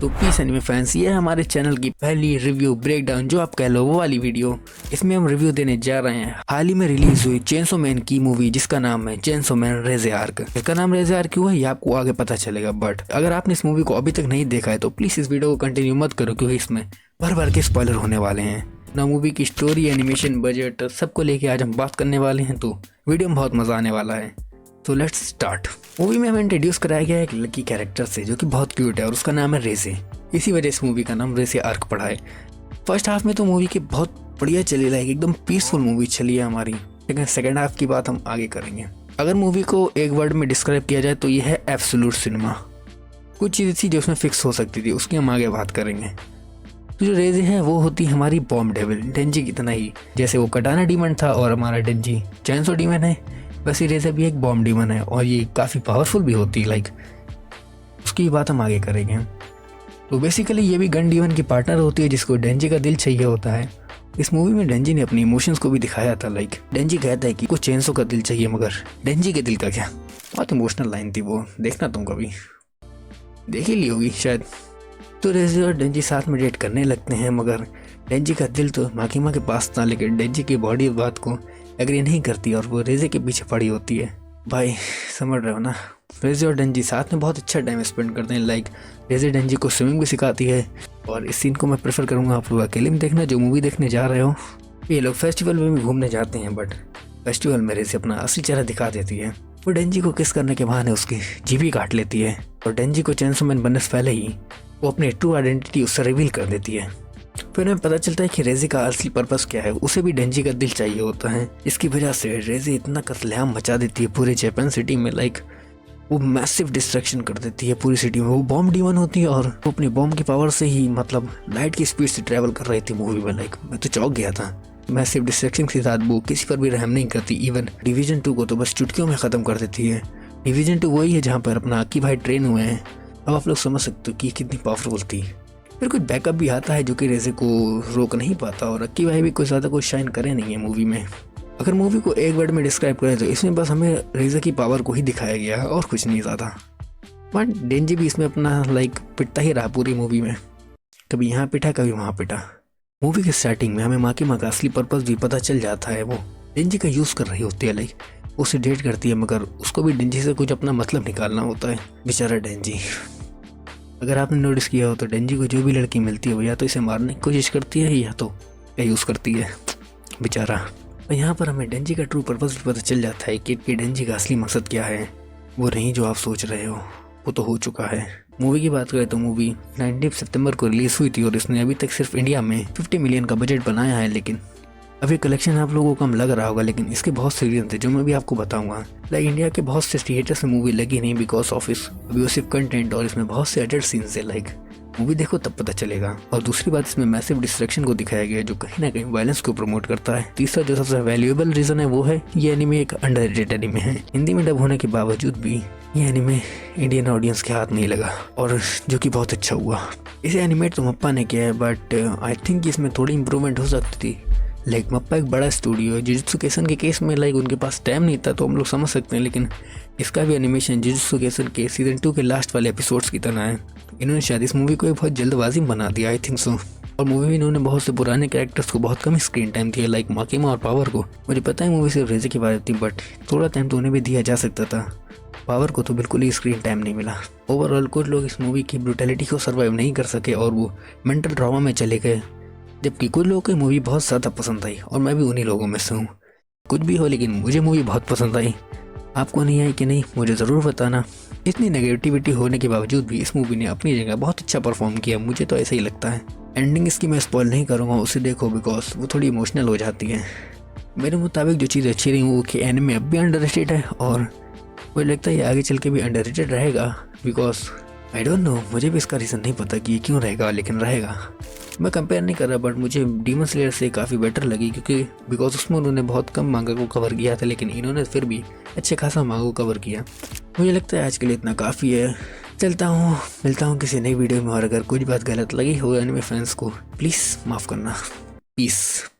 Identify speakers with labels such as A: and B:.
A: तो piece anime fans, ये है हमारे चैनल की पहली रिव्यू ब्रेकडाउन, जो आप कह लो वो वाली वीडियो। इसमें हम रिव्यू देने जा रहे हैं हाल ही में रिलीज हुई चेनसो मैन की मूवी, जिसका नाम है चेनसो मैन रेज़े आर्क। इसका नाम रेज़े आर्क क्यों है ये आपको आगे पता चलेगा, बट अगर आपने इस मूवी को अभी तक नहीं देखा है तो प्लीज इस वीडियो को कंटिन्यू मत करो, क्योंकि इसमें भर भर के स्पॉइलर होने वाले हैं ना। मूवी की स्टोरी, एनिमेशन, बजट सबको लेके आज हम बात करने वाले हैं, तो वीडियो में बहुत मजा आने वाला है। तो लेट्स स्टार्ट। मूवी में हमें इंट्रोड्यूस कराया गया है एक लकी कैरेक्टर से, जो कि बहुत क्यूट है और उसका नाम है रेज़े। इसी वजह से मूवी का नाम रेज़े आर्क पड़ा है। फर्स्ट हाफ में तो मूवी की बहुत बढ़िया चली, लाइक एकदम पीसफुल मूवी चली है हमारी, लेकिन सेकंड हाफ की बात हम आगे करेंगे। अगर मूवी को एक वर्ड में डिस्क्राइब किया जाए तो ये है एब्सोल्यूट सिनेमा। कुछ चीज़ें थी जो उसमें फिक्स हो सकती थी, उसकी हम आगे बात करेंगे। तो जो रेज़े है वो होती हमारी बॉम्ब डेविल, डेंजी की तरह ही। जैसे वो कटाना डीमन था और हमारा डेंजी चैनसो डीमन है, वैसे रेज़े भी एक बॉम्ब डीमन है और ये काफ़ी पावरफुल भी होती है, लाइक उसकी बात हम आगे करेंगे। तो बेसिकली ये भी गन डीमन की पार्टनर होती है, जिसको डेंजी का दिल चाहिए होता है। इस मूवी में डेंजी ने अपनी इमोशंस को भी दिखाया था, लाइक डेंजी कहता है कि कुछ चेनसो का दिल चाहिए, मगर डेंजी के दिल का क्या। बहुत इमोशनल लाइन थी वो, देखना तुम कभी देख ही ली होगी शायद। तो रेज़े और डेंजी साथ में डेट करने लगते हैं, मगर डेंजी का दिल तो माकीमा के पास था, लेकिन डेंजी की बॉडी बात को एग्री नहीं करती और वो रेज़े के पीछे पड़ी होती है। भाई समझ रहे हो ना। रेज़े और डेंजी साथ में बहुत अच्छा टाइम स्पेंड करते हैं, लाइक रेज़े डेंजी को स्विमिंग भी सिखाती है। और इस सीन को मैं प्रेफर करूँगा आप लोग अकेले में देखना, जो मूवी देखने जा रहे हो। ये लोग फेस्टिवल में भी घूमने जाते हैं, बट फेस्टिवल में रेज़े अपना असली चेहरा दिखा देती है। वो डेंजी को किस करने के बहाने उसकी जीभ ही काट लेती है और डेंजी को चेनसो मैन बनने से पहले ही वो अपनी ट्रू आइडेंटिटी उससे रिवील कर देती है। फिर हमें पता चलता है कि रेज़े का असली पर्पस क्या है। उसे भी डेंजी का दिल चाहिए होता है। इसकी वजह से रेज़े इतना कत्लेआम मचा देती है पूरे जापान सिटी में, लाइक वो मैसिव डिस्ट्रक्शन कर देती है पूरी सिटी में। वो बॉम्ब डीमन होती है और वो अपनी बॉम्ब की पावर से ही मतलब लाइट की स्पीड से ट्रैवल कर रही थी मूवी में, लाइक मैं तो चौंक गया था। मैसिव डिस्ट्रक्शन के साथ वो किसी पर भी रहम नहीं करती। इवन डिवीजन 2 को तो बस चुटकियों में ख़त्म कर देती है। डिवीजन 2 वही है जहाँ पर अपना अक्की भाई ट्रेन हुए हैं। अब आप लोग समझ सकते हो कि कितनी पावरफुल थी। फिर कुछ बैकअप भी आता है जो कि रेज़े को रोक नहीं पाता, और अक्की भाई भी कुछ ज़्यादा कुछ शाइन करे नहीं है मूवी में। अगर मूवी को एक वर्ड में डिस्क्राइब करें तो इसमें बस हमें रेज़े की पावर को ही दिखाया गया है और कुछ नहीं ज़्यादा। बट डेंजी भी इसमें अपना लाइक पिटता ही रहा पूरी मूवी में, कभी यहाँ पिटा कभी वहाँ पिटा। मूवी के स्टार्टिंग में हमें माँ का असली पर्पस भी पता चल जाता है। वो डेंजी का यूज़ कर रही होती है, लाइक उसे डेट करती है, मगर उसको भी डेंजी से कुछ अपना मतलब निकालना होता है। बेचारा डेंजी, अगर आपने नोटिस किया हो तो डेंजी को जो भी लड़की मिलती है वो या तो इसे मारने की कोशिश करती है या तो यूज़ करती है, बेचारा। और यहाँ पर हमें डेंजी का ट्रू पर्पस भी पता चल जाता है कि डेंजी का असली मकसद क्या है। वो नहीं जो आप सोच रहे हो, वो तो हो चुका है। मूवी की बात करें तो मूवी 19 सितंबर को रिलीज़ हुई थी और इसने अभी तक सिर्फ इंडिया में 50 मिलियन का बजट बनाया है। लेकिन अभी कलेक्शन आप लोगों को कम लग रहा होगा, लेकिन इसके बहुत से रीजन थे जो मैं भी आपको बताऊंगा। लाइक इंडिया के बहुत से थिएटर्स में मूवी लगी नहीं बिकॉज ऑफ इस अब्यूसिव कंटेंट, और इसमें बहुत से एडल्ट सीन्स है। लाइक मूवी देखो तब पता चलेगा। और दूसरी बात, इसमें मैसिव डिस्ट्रक्शन को दिखाया गया है जो कहीं ना कहीं वायलेंस को प्रमोट करता है। तीसरा जो सबसे वैल्यूएबल रीजन है वो है ये एनिमे एक अंडररेटेड एनिमे है। हिंदी में डब होने के बावजूद भी ये एनिमे इंडियन ऑडियंस के हाथ नहीं लगा, और जो कि बहुत अच्छा हुआ। इसे एनिमेट तो मप्पा ने किया है, बट आई थिंक इसमें थोड़ी इंप्रूवमेंट हो सकती थी। लाइक मप्पा एक बड़ा स्टूडियो है। जुजुत्सु काइसन के केस में लाइक उनके पास टाइम नहीं था तो हम लोग समझ सकते हैं, लेकिन इसका भी एनिमेशन जुजुत्सु काइसन के सीजन 2 के लास्ट वाले एपिसोड्स की तरह है। इन्होंने शायद इस मूवी को एक बहुत जल्दबाजी में बना दिया, आई थिंक सो। और मूवी में इन्होंने बहुत से पुराने कैरेक्टर्स को बहुत कम स्क्रीन टाइम दिया, लाइक माकीमा और पावर को। मुझे पता है मूवी सिर्फ रेज़े की बात थी, बट थोड़ा टाइम तो उन्हें भी दिया जा सकता था। पावर को तो बिल्कुल ही स्क्रीन टाइम नहीं मिला। ओवरऑल कुछ लोग इस मूवी की ब्रूटैलिटी को सर्वाइव नहीं कर सके और वो मेंटल ट्रॉमा में चले गए, जबकि कुछ लोगों को मूवी बहुत ज़्यादा पसंद आई और मैं भी उन्हीं लोगों में से हूँ। कुछ भी हो, लेकिन मुझे मूवी बहुत पसंद आई। आपको नहीं आई कि नहीं मुझे ज़रूर बताना। इतनी नेगेटिविटी होने के बावजूद भी इस मूवी ने अपनी जगह बहुत अच्छा परफॉर्म किया, मुझे तो ऐसा ही लगता है। एंडिंग इसकी मैं स्पॉइल नहीं करूँगा, उसे देखो बिकॉज वो थोड़ी इमोशनल हो जाती है। मेरे मुताबिक जो चीज़ अच्छी रही वो कि एनिमे अब भी अंडररेटेड है, और मुझे लगता है ये आगे चल के भी अंडररेटेड रहेगा। बिकॉज आई डोंट नो, मुझे भी इसका रीज़न नहीं पता कि ये क्यों रहेगा, लेकिन रहेगा। मैं कंपेयर नहीं कर रहा, बट मुझे डीमन स्लेयर से काफ़ी बेटर लगी, क्योंकि बिकॉज उसमें उन्होंने बहुत कम मांगा को कवर किया था, लेकिन इन्होंने फिर भी अच्छे खासा मांगा को कवर किया। मुझे लगता है आज के लिए इतना काफ़ी है। चलता हूँ, मिलता हूँ किसी नई वीडियो में, और अगर कुछ बात गलत लगी हो एनिमे फैंस को प्लीज़ माफ़ करना। पीस।